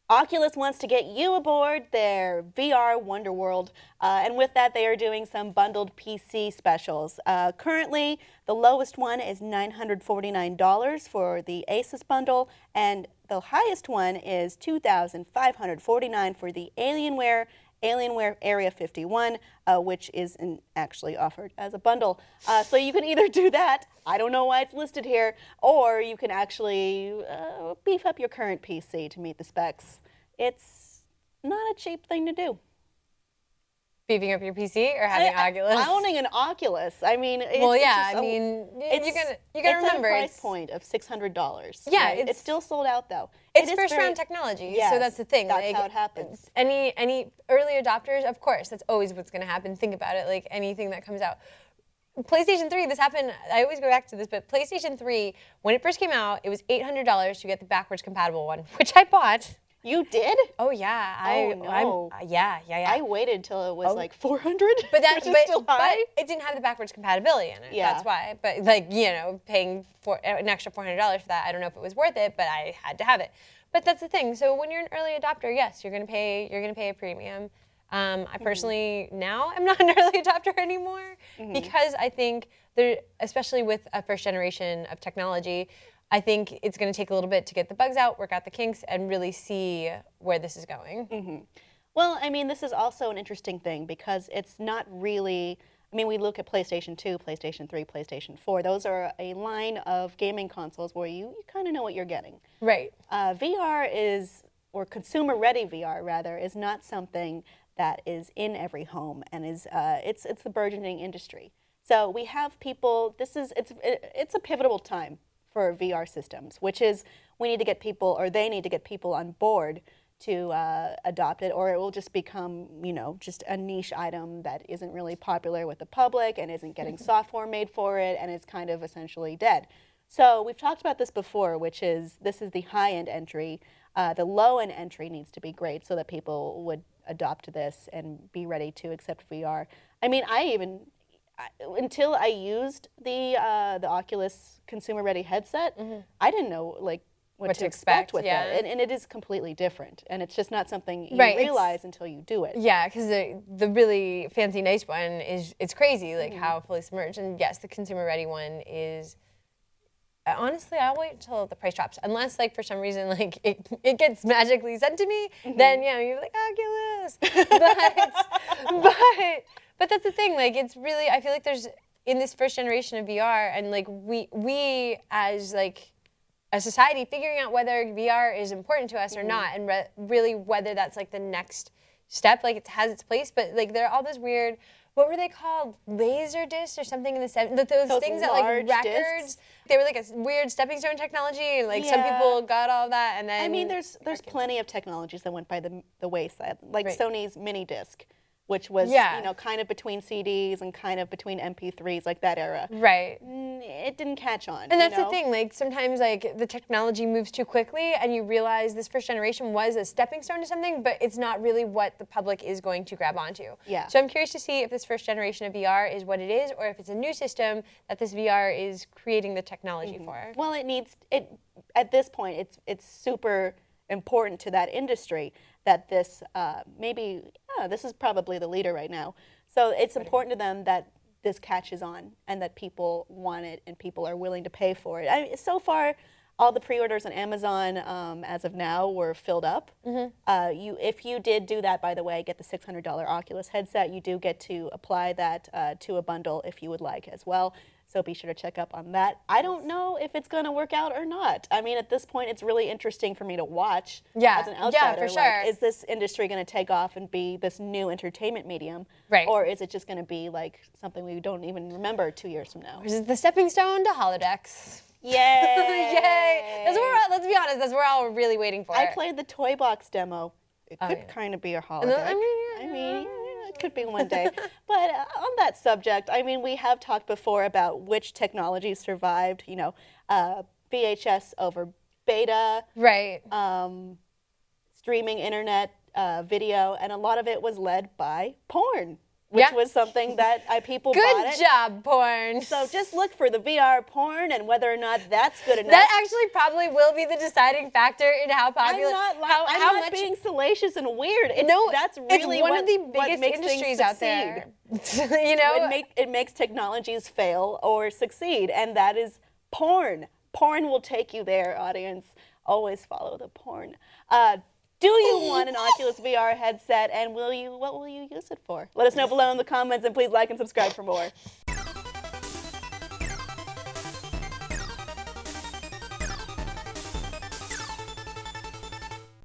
Oculus wants to get you aboard their VR Wonder World, and with that, they are doing some bundled PC specials. Currently, the lowest one is $949 for the Asus bundle, and the highest one is $2,549 for the Alienware Area 51, which is actually offered as a bundle. So you can either do that, I don't know why it's listed here, or you can actually beef up your current PC to meet the specs. It's not a cheap thing to do. Beefing up your PC or having Oculus? Owning an Oculus. I mean, you gotta remember it's a price point of $600. Yeah, right? It's still sold out though. It's first-round technology, yes, so that's the thing. That's how it happens. Any early adopters, of course, that's always what's going to happen. Think about it, like anything that comes out. PlayStation 3, this happened, I always go back to this, but PlayStation 3, when it first came out, it was $800 to get the backwards compatible one, which I bought. You did? Oh yeah, yeah. I waited till it was like 400. But that, which is still high. But it didn't have the backwards compatibility in it. Yeah. That's why. But like paying for an extra $400 for that, I don't know if it was worth it, but I had to have it. But that's the thing. So when you're an early adopter, yes, you're gonna pay a premium. I personally now am not an early adopter anymore because I think there, especially with a first generation of technology, I think it's going to take a little bit to get the bugs out, work out the kinks, and really see where this is going. Well, I mean, this is also an interesting thing because it's not really, I mean, we look at PlayStation 2, PlayStation 3, PlayStation 4. Those are a line of gaming consoles where you kind of know what you're getting. Right. VR is, or consumer-ready VR rather, is not something that is in every home and is, it's the burgeoning industry. So we have people, it's a pivotal time for VR systems, which is we need to get people, or they need to get people on board to adopt it, or it will just become, just a niche item that isn't really popular with the public and isn't getting software made for it and is kind of essentially dead. So we've talked about this before, which is this is the high-end entry. The low-end entry needs to be great so that people would adopt this and be ready to accept VR. I mean, until I used the Oculus consumer-ready headset, I didn't know what to expect with it, and it is completely different, and it's just not something you realize until you do it. Yeah, because the really fancy, nice one it's crazy, like how fully submerged. And yes, the consumer-ready one is. Honestly, I'll wait until the price drops, unless for some reason it gets magically sent to me. Then you're like Oculus, but that's the thing. It's really, I feel like there's in this first generation of VR, and we as a society figuring out whether VR is important to us or not, and really whether that's the next step. It has its place, but there are all those weird. What were they called? Laser discs or something in the 70s? Those things that records. Discs. They were a weird stepping stone technology, and some people got all that, and then. I mean, there's plenty of technologies that went by the wayside, Sony's mini disc, which was kind of between CDs and kind of between MP3s, that era. Right. It didn't catch on. And that's the thing. Sometimes the technology moves too quickly, and you realize this first generation was a stepping stone to something, but it's not really what the public is going to grab onto. Yeah. So I'm curious to see if this first generation of VR is what it is, or if it's a new system that this VR is creating the technology for. Well, at this point, it's super important to that industry that this this is probably the leader right now. So it's important to them that this catches on and that people want it and people are willing to pay for it. So far, all the pre-orders on Amazon as of now were filled up. If you did do that, by the way, get the $600 Oculus headset, you do get to apply that to a bundle if you would like as well. So be sure to check up on that. I don't know if it's going to work out or not. I mean, at this point, it's really interesting for me to watch as an outsider. Yeah, for sure. Is this industry going to take off and be this new entertainment medium? Right. Or is it just going to be something we don't even remember 2 years from now? Or is it the stepping stone to holodecks? Yay! Yay! Let's be honest, that's what we're all really waiting for. I played the Toy Box demo. It could kind of be a holodeck. I mean, it could be one day. But on that subject, I mean, we have talked before about which technologies survived, VHS over beta. Right. Streaming internet video, and a lot of it was led by porn. which was something that people bought it. Good job, porn. So just look for the VR porn and whether or not that's good enough. That actually probably will be the deciding factor in how popular. I'm not being salacious and weird. That's really it's one of the biggest industries out there. You know, it makes technologies fail or succeed, and that is porn. Porn will take you there, audience. Always follow the porn. Do you want an Oculus VR headset, and what will you use it for? Let us know below in the comments, and please like and subscribe for more.